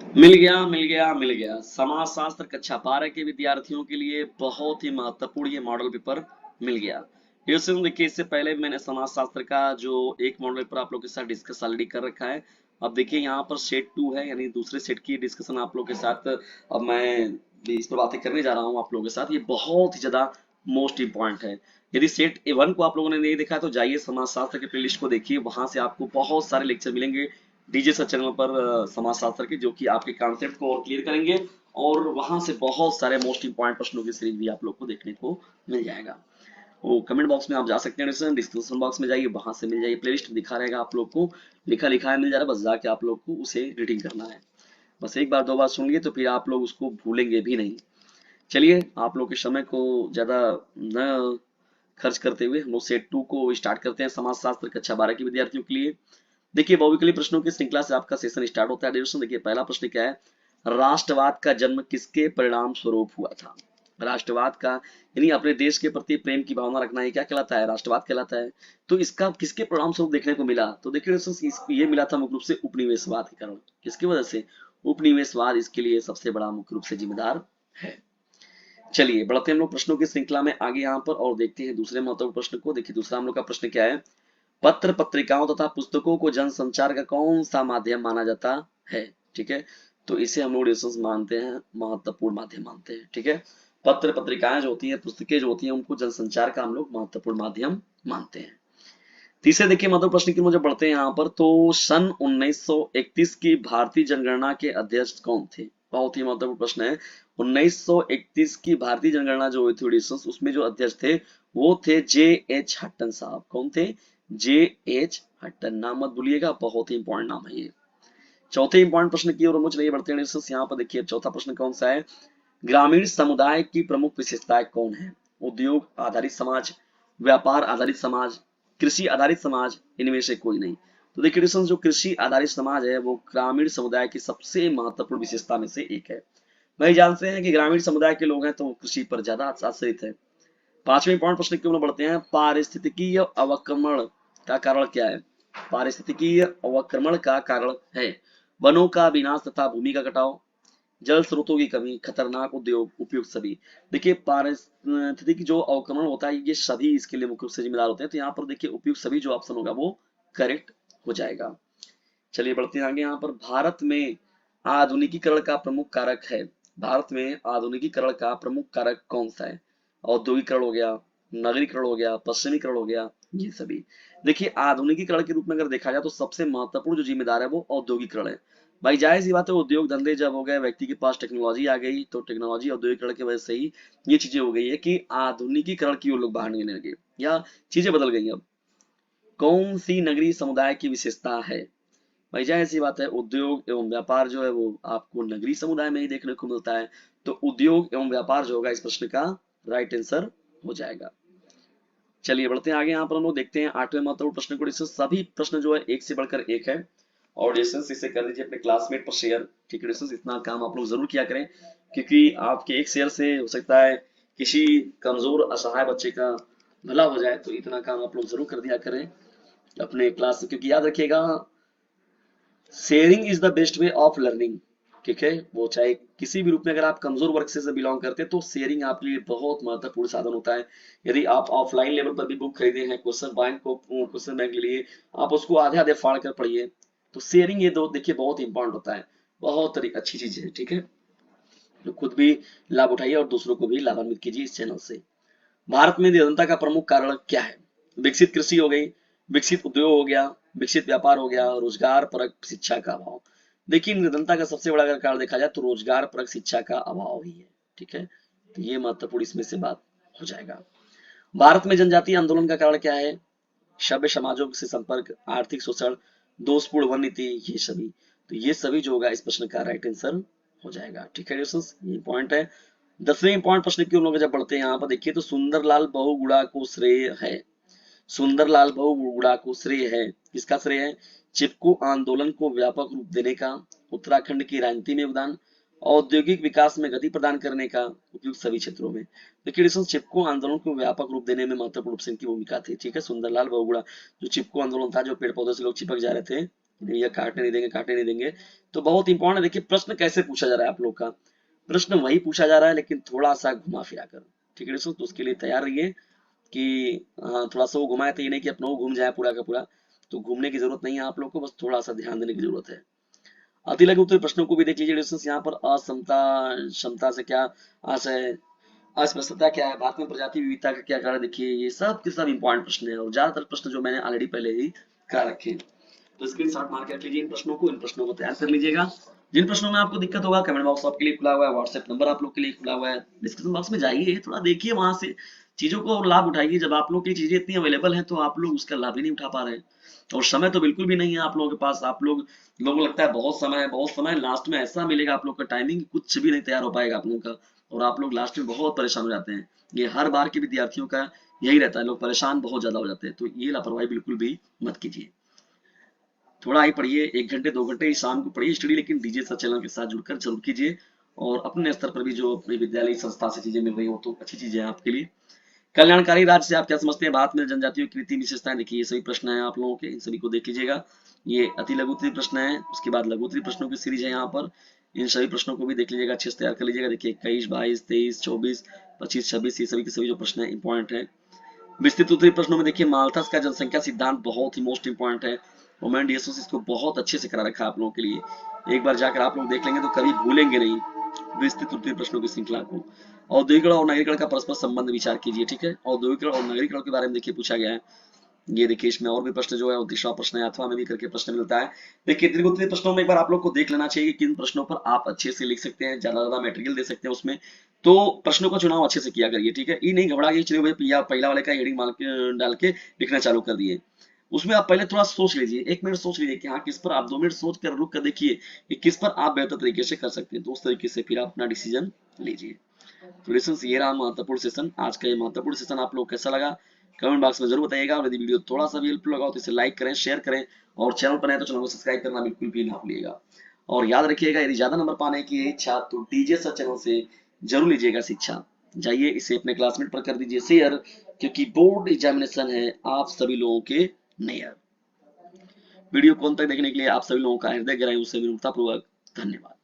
मिल गया मिल गया। समाजशास्त्र कक्षा 12 के विद्यार्थियों के लिए बहुत ही महत्वपूर्ण ये मॉडल पेपर मिल गया। ये सुन देखिए, इससे पहले भी मैंने समाजशास्त्र का जो एक मॉडल पेपर आप लोग के साथ डिस्कस ऑलरेडी कर रखा है। अब देखिए यहाँ पर सेट 2 है, यानी दूसरे सेट की डिस्कशन आप लोग के साथ अब मैं भी इस पर बातें करने जा रहा हूँ आप लोगों के साथ। ये बहुत ही ज्यादा मोस्ट इंपॉर्टेंट है। यदि सेट ए वन को आप लोगों ने नहीं देखा तो जाइए समाजशास्त्र के प्लेलिस्ट को देखिए, वहां से आपको बहुत सारे लेक्चर मिलेंगे डीजे सर चैनल पर समाजशास्त्र के, जो कि आपके कॉन्सेप्ट को और क्लियर करेंगे। और वहां से बहुत सारे मोस्ट इंपॉर्टेंट प्रश्नों की सीरीज भी आप लोग को देखने को मिल जाएगा। वो कमेंट बॉक्स में आप जा सकते हैं, डिस्क्रिप्शन बॉक्स में जाइए, वहां से मिल जाइए, प्लेलिस्ट दिखा रहेगा आप लोग को, लिखा लिखा है मिल जा रहा है, बस जाके आप लोग को उसे रीडिंग करना है। बस एक बार दो बार सुन लिए तो फिर आप लोग उसको भूलेंगे भी नहीं। चलिए, आप लोग के समय को ज्यादा न खर्च करते हुए हम लोग सेट 2 को स्टार्ट करते हैं, समाजशास्त्र कक्षा 12 के विद्यार्थियों के लिए। देखिए, बहुविकल्पी प्रश्नों की श्रृंखला से आपका सेशन स्टार्ट होता है। डिस्कशन देखिए, पहला प्रश्न क्या है, राष्ट्रवाद का जन्म किसके परिणाम स्वरूप हुआ था। राष्ट्रवाद का यानी अपने देश के प्रति प्रेम की भावना रखना, ये क्या कहलाता है, राष्ट्रवाद कहलाता है। तो इसका किसके परिणाम स्वरूप देखने को मिला, तो देखिए ये मिला था मुख्य रूप से उपनिवेशवाद के कारण। किसकी वजह से, उपनिवेशवाद इसके लिए सबसे बड़ा मुख्य रूप से जिम्मेदार है। चलिए बढ़ते हैं हम लोग प्रश्नों की श्रृंखला में आगे यहाँ पर और देखते हैं दूसरे महत्वपूर्ण प्रश्न को। देखिए दूसरा हम लोग का प्रश्न क्या है, पत्र पत्रिकाओं तथा पुस्तकों को जनसंचार का कौन सा माध्यम माना जाता है। ठीक है, तो इसे हम लोग डिस्कस मानते हैं, महत्वपूर्ण माध्यम मानते हैं। ठीक है, पत्र पत्रिकाएं जो होती हैं, पुस्तकें जो होती हैं, उनको जनसंचार का हम लोग महत्वपूर्ण माध्यम मानते हैं। तीसरे देखिए महत्वपूर्ण प्रश्न की मुझे बढ़ते हैं यहाँ पर, तो सन 1931 की भारतीय जनगणना के अध्यक्ष कौन थे। बहुत ही महत्वपूर्ण प्रश्न है। 1931 की भारतीय जनगणना जो हुई थी ऑडिशंस, उसमें जो अध्यक्ष थे वो थे J.H. हट्टन साहब। कौन थे, J.H. हट्टन। नाम मत भूलिएगा, बहुत ही इंपॉर्टेंट नाम है ये। चौथे इंपॉर्टेंट प्रश्न की ओर हम लोग चलिए बढ़ते हैं। यहाँ पर देखिए चौथा प्रश्न कौन सा है, ग्रामीण समुदाय की प्रमुख विशेषताएं कौन है। उद्योग आधारित समाज, व्यापार आधारित समाज, कृषि आधारित समाज, इनमें से कोई नहीं। तो देखिए जो कृषि आधारित समाज है वो ग्रामीण समुदाय की सबसे महत्वपूर्ण विशेषता में से एक है। वही जानते हैं कि ग्रामीण समुदाय के लोग हैं तो कृषि पर ज्यादा आश्रित है। पांचवें इंपॉर्टेंट प्रश्न की ओर बढ़ते हैं, पारिस्थितिकीय अवक्रमण का कारण क्या है। पारिस्थितिकीय अवक्रमण का कारण है वनों का विनाश तथा भूमि का कटाव, जल स्रोतों की कमी, खतरनाक उद्योग, उपयुक्त सभी। देखिए पारिस्थितिक जो अवक्रमण होता है ये सभी इसके लिए मुख्य रूप से जिम्मेदार होते हैं। तो यहाँ पर देखिए उपयुक्त सभी जो ऑप्शन होगा वो करेक्ट हो जाएगा। चलिए बढ़ते हैं आगे। यहाँ पर भारत में आधुनिकीकरण का प्रमुख कारक है। भारत में आधुनिकीकरण का प्रमुख कारक कौन सा है। औद्योगिकरण हो गया, नगरीकरण हो गया, पश्चिमीकरण हो गया, ये सभी। देखिए आधुनिकीकरण के रूप में अगर देखा जाए तो सबसे महत्वपूर्ण जो जिम्मेदार है वो औद्योगिकरण है। भाई जाहिर सी बात है, उद्योग धंधे जब हो गए, व्यक्ति के पास टेक्नोलॉजी आ गई, तो टेक्नोलॉजी औद्योगिकरण की वजह से ही ये चीजें हो गई है कि आधुनिकीकरण की ओर लोग बाहर निकलने लगे, या चीजें बदल गई। अब कौन सी नगरीय समुदाय की विशेषता है। भाई जाहिर सी बात है, उद्योग एवं व्यापार जो है वो आपको नगरीय समुदाय में ही देखने को मिलता है। तो उद्योग एवं व्यापार जो होगा इस प्रश्न का राइट आंसर हो जाएगा। चलिए बढ़ते हैं आगे। यहाँ पर हम लोग देखते हैं आठवें महत्वपूर्ण प्रश्न को। इससे सभी प्रश्न जो है एक से बढ़कर एक है, और डिस्टेंस इसे कर दीजिए अपने क्लासमेट पर शेयर। ठीक है, डिस्टेंस इतना काम आप लोग जरूर किया करें, क्योंकि आपके एक शेयर से हो सकता है किसी कमजोर असहाय बच्चे का भला हो जाए। तो इतना काम आप लोग जरूर कर दिया करें अपने क्लास से, क्योंकि याद रखिएगा, sharing is the best way of learning. ठीक है, वो चाहे किसी भी रूप में, अगर आप कमजोर वर्ग से बिलोंग करते हैं तो शेयरिंग आपके लिए बहुत महत्वपूर्ण साधन होता है। यदि आप ऑफलाइन लेवल पर भी बुक खरीदे हैं क्वेश्चन बैंक के लिए, आप उसको आधे आधे फाड़ कर पढ़िए। तो शेयरिंग ये दो देखिए बहुत इंपॉर्टेंट होता है, बहुत अच्छी चीज है। ठीक है, तो खुद भी लाभ उठाइए और दूसरों को भी लाभान्वित कीजिए इस चैनल से। भारत में निर्धनता का प्रमुख कारण क्या है। विकसित कृषि हो गई, विकसित उद्योग हो गया, विकसित व्यापार हो गया, रोजगार परक शिक्षा का अभाव। देखिए निर्धनता का सबसे बड़ा अगर कारण देखा जाए तो रोजगार परक शिक्षा का अभाव ही है। ठीक है, तो ये महत्वपूर्ण इसमें से बात हो जाएगा। भारत में जनजातीय आंदोलन का कारण क्या है, सभ्य समाजों से संपर्क, आर्थिक शोषण, दोषपूर्ण वन नीति, ये सभी। तो ये सभी जो होगा इस प्रश्न का राइट आंसर हो जाएगा। ठीक है दोस्तों, ये पॉइंट है। 10वें पॉइंट प्रश्न की हम लोग जब पढ़ते हैं यहाँ पर देखिए, तो सुंदरलाल बहुगुणा को श्रेय है। सुंदरलाल बहुगुणा को श्रेय है, किसका श्रेय है, चिपको आंदोलन को व्यापक रूप देने का, उत्तराखंड की राजनीति में योगदान, औद्योगिक विकास में गति प्रदान करने का, उपयुक्त सभी क्षेत्रों में। देखिए दोस्तों, चिपको आंदोलन को व्यापक रूप देने में महत्वपूर्ण रूप से इनकी भूमिका थी। ठीक है, सुंदरलाल बहुगुणा, जो चिपको आंदोलन था, जो पेड़ पौधों से लोग चिपक जा रहे थे, भैया काटने नहीं देंगे, काटने नहीं देंगे। तो बहुत इंपॉर्टेंट है, देखिए प्रश्न कैसे पूछा जा रहा है आप लोग का। प्रश्न वही पूछा जा रहा है लेकिन थोड़ा सा घुमा फिरा कर, ठीक है दोस्तों। तो उसके लिए तैयार रहिए कि हाँ, थोड़ा सा वो घुमाए, तो ये नहीं कि अपना वो घूम जाए पूरा का पूरा। तो घूमने की जरूरत नहीं है आप लोग को, बस थोड़ा सा ध्यान देने की जरूरत है। अति लघु उत्तरीय प्रश्नों को भी देख लीजिए दोस्तों। यहाँ पर असमता, क्षमता से क्या आशय, अस्पष्टता क्या है, भारत में प्रजाति विविधता का क्या कारण, देखिए ये सब के सब इंपॉर्टेंट प्रश्न है, और ज्यादातर प्रश्न जो मैंने ऑलरेडी पहले ही करा रखे हैं। तो स्क्रीन शॉट मार के रख लीजिए इन प्रश्नों को, इन प्रश्नों को तैयार कर लीजिएगा। जिन प्रश्नों में आपको दिक्कत होगा, कमेंट बॉक्स आपके लिए खुला हुआ है, व्हाट्सएप नंबर आप लोग के लिए खुला हुआ है, डिस्क्रिप्शन बॉक्स में जाइए, थोड़ा देखिए वहां से चीजों को और लाभ उठाइए। जब आप लोग की चीजें इतनी अवेलेबल है तो आप लोग उसका लाभ ही नहीं उठा पा रहे हैं, और समय तो बिल्कुल भी नहीं है आप लोगों के पास। आप लोगों को लगता है बहुत समय है, बहुत समय, लास्ट में ऐसा मिलेगा आप लोग का टाइमिंग कुछ भी नहीं तैयार हो पाएगा आप लोगों का, और आप लोग लास्ट में बहुत परेशान हो जाते हैं। ये हर बार के विद्यार्थियों का यही रहता है, लोग परेशान बहुत ज्यादा हो जाते हैं। तो ये लापरवाही बिल्कुल भी मत कीजिए। थोड़ा ही पढ़िए, 1 घंटे 2 घंटे ही शाम को पढ़िए स्टडी, लेकिन डीजे सर चैनल के साथ जुड़कर जरूर कीजिए। और अपने स्तर पर भी जो अपने विद्यालय संस्था से चीजें मिल रही हो तो अच्छी चीजें हैं आपके लिए। कल्याणकारी राज्य से आप क्या समझते हैं, भारत में जनजातियों की रीति विशेषताएं, देखिए ये सभी प्रश्न है आप लोगों के, इन सभी को देख लीजिएगा। ये अति लघु उत्तरीय प्रश्न है, उसके बाद लघु उत्तरीय प्रश्नों की सीरीज है यहाँ पर। इन सभी प्रश्नों को भी देख लीजिएगा, अच्छे से तैयार कर लीजिएगा। देखिए 21, 22, 23, 24, 25, 26, ये सभी के सभी जो प्रश्न है इंपॉर्टेंट है। विस्तृत उत्तरीय प्रश्नों में देखिए माल्थस का जनसंख्या सिद्धांत बहुत ही मोस्ट इंपॉर्टेंट है, और मैंने डीएसओ इसको बहुत अच्छे से करा रखा है आप लोगों के लिए। एक बार जाकर आप लोग देख लेंगे तो कभी भूलेंगे नहीं विस्तृत उत्तरीय प्रश्नों की श्रृंखला को। औद्योगिकरण और नगरीकरण का परस्पर संबंध विचार कीजिए, ठीक है। औद्योगिकरण और नगरीकरण के बारे में देखिए पूछा गया है। ये देखिए इसमें और भी प्रश्न जो है, और तीसरा प्रश्न है, अथवा में भी करके प्रश्न मिलता है। देखिए त्रिगुत्तरीय प्रश्नों में एक बार आप लोग को देख लेना चाहिए कि किन प्रश्नों पर आप अच्छे से लिख सकते हैं, ज्यादा मटेरियल दे सकते हैं उसमें। तो प्रश्नों का चुनाव अच्छे से किया करिए, ठीक है। ये नहीं घबरा के चलिए भैया पहला वाले का हेडिंग डाल के लिखना चालू कर दिए। उसमें आप पहले थोड़ा सोच लीजिए, 1 मिनट सोच लीजिए कि हाँ किस पर आप, 2 मिनट सोच कर रुक कर देखिए कि किस पर आप बेहतर तरीके से कर सकते हैं, तो उस तरीके से फिर आप अपना डिसीजन लीजिए। तो लिसंस ये रहा महत्वपूर्ण सेशन, आज का ये महत्वपूर्ण सेशन आप लोग कैसा लगा कमेंट बॉक्स में जरूर बताइएगा। और यदि वीडियो थोड़ा सा भी हेल्पफुल लगा तो इसे लाइक करें, शेयर करें, और चैनल पर नए तो चैनल को सब्सक्राइब करना बिल्कुल भी ना भूलिएगा। और याद रखिएगा यदि ज्यादा नंबर पाने की इच्छा तो डीजे सर चैनल से जरूर लीजिएगा शिक्षा। जाइए इसे अपने क्लासमेट पर कर दीजिए शेयर, क्योंकि बोर्ड एग्जामिनेशन है आप सभी लोगों के नियर। वीडियो को अंत तक देखने के लिए आप सभी लोगों का हृदय गहराइयों से विनम्रतापूर्वक धन्यवाद।